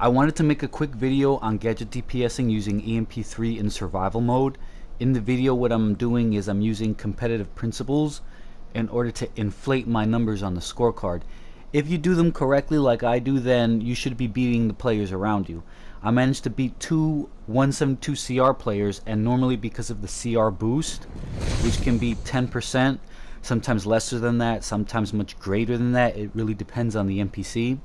I wanted to make a quick video on gadget DPSing using EMP3 in survival mode. In the video, what I'm doing is I'm using competitive principles in order to inflate my numbers on the scorecard. If you do them correctly like I do, then you should be beating the players around you. I managed to beat two 172 CR players, and normally because of the CR boost, which can be 10%, sometimes lesser than that, sometimes much greater than that, it really depends on the NPC.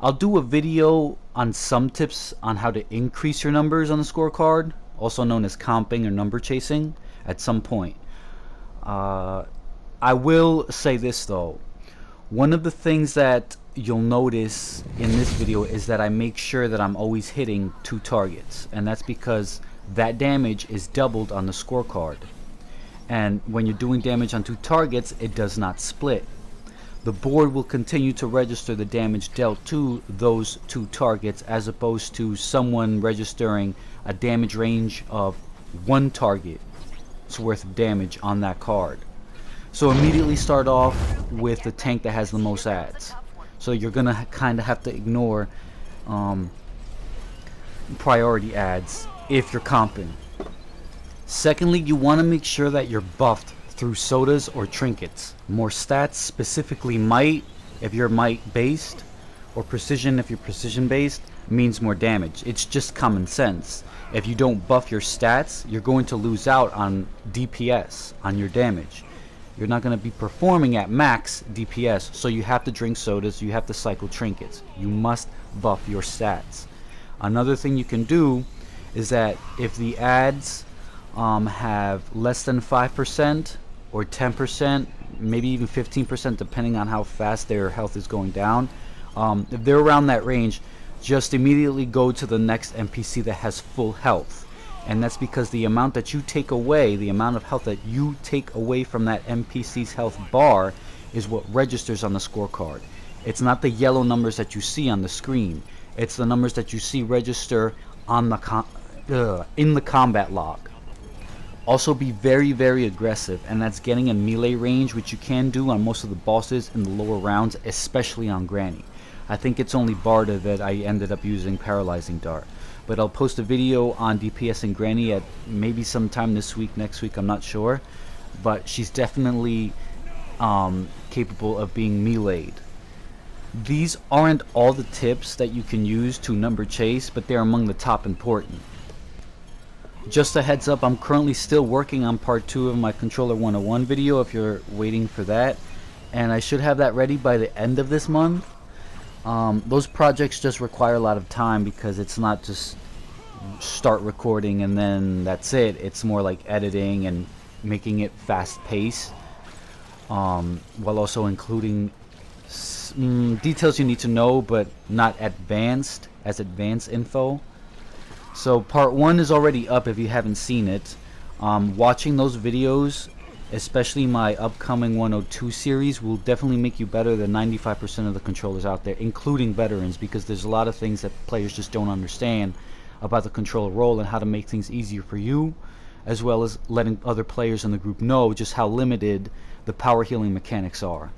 I'll do a video on some tips on how to increase your numbers on the scorecard, also known as comping or number chasing, at some point. I will say this though, one of the things that you'll notice in this video is that I make sure that I'm always hitting 2 targets, and that's because that damage is doubled on the scorecard, and when you're doing damage on 2 targets, it does not split. The board will continue to register the damage dealt to those 2 targets, as opposed to someone registering a damage range of 1 target's worth of damage on that card. So immediately start off with the tank that has the most adds. So you're gonna kind of have to ignore priority adds if you're comping. Secondly, you want to make sure that you're buffed through soders or trinkets. More stats, specifically might if you're might based, or precision if you're precision based, means more damage. It's just common sense. If you don't buff your stats, you're going to lose out on DPS, on your damage. You're not going to be performing at max DPS, so you have to drink sodas, you have to cycle trinkets. You must buff your stats. Another thing you can do is that if the ads have less than 5% or 10%, maybe even 15%, depending on how fast their health is going down, if they're around that range, just immediately go to the next NPC that has full health. And that's because the amount that you take away, the amount of health that you take away from that NPC's health bar, is what registers on the scorecard. It's not the yellow numbers that you see on the screen. It's the numbers that you see register on the in the combat log. Also, be very aggressive, and that's getting in melee range, which you can do on most of the bosses in the lower rounds, especially on Granny. I think it's only Barda that I ended up using Paralyzing Dart. But I'll post a video on DPS and Granny at maybe sometime this week, next week, I'm not sure. But she's definitely capable of being meleeed. These aren't all the tips that you can use to number chase, but they're among the top important. Just a heads up, I'm currently still working on part 2 of my Controller 101 video if you're waiting for that. And I should have that ready by the end of this month. Those projects just require a lot of time because it's not just start recording and then that's it. It's more like editing and making it fast paced, while also including details you need to know but not advanced info. So part 1 is already up if you haven't seen it. Watching those videos, especially my upcoming 102 series, will definitely make you better than 95% of the controllers out there, including veterans, because there's a lot of things that players just don't understand about the controller role and how to make things easier for you, as well as letting other players in the group know just how limited the power healing mechanics are.